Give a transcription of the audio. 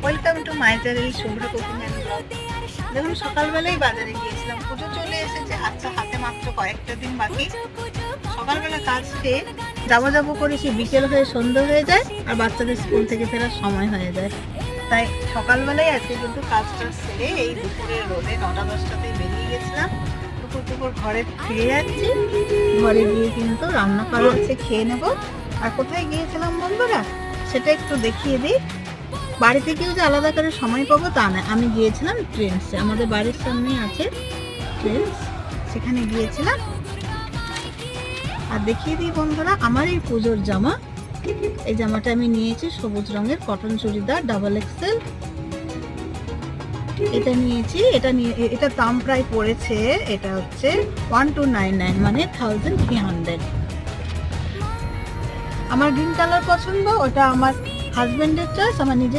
Welcome to my channel Shubhra cooking and blog. দেখুন সকালবেলায় বাজারে গিয়েছিলাম, পুজো চলে এসেছে, আচ্ছা হাতে মাত্র কয়েকটা দিন বাকি। সকালবেলা কাজ খেয়ে যাবো করেছি, বিকেল হয়ে সন্ধ্যা হয়ে যায় আর বাচ্চাদের স্কুল থেকে ফেরার সময় হয়ে যায়। তাই সকালবেলায় আজকে কিন্তু কাজটা সেরে এই দুপুরের রোদে 9টা-10টাতেই বেরিয়ে গেছিলাম। দুপুর ঘরে ফিরে যাচ্ছি, ঘরে গিয়ে কিন্তু রান্না করা হচ্ছে, খেয়ে নেব। আর কোথায় গিয়েছিলাম বন্ধুরা সেটা একটু দেখিয়ে দিই। বাড়ি থেকেও যে আলাদা করে সময় পাবো তা না, আমি গিয়েছিলাম ট্রেন্ডসে, আমাদের বাড়ির সামনে আছে ট্রেন্ডস, সেখানে গিয়েছিলাম। আর দেখিয়ে দিই বন্ধুরা আমার এই পুজোর জামা। এই জামাটা আমি নিয়েছি সবুজ রঙের কটন চুড়িদার ডাবল এক্সেল। এটা নিয়েছি, এটা দাম প্রায় পড়েছে, এটা হচ্ছে 1299 মানে 1300। আমার গ্রিন কালার পছন্দ, ওটা আমার হাজবেন্ডের চয়েস, আমার নিজের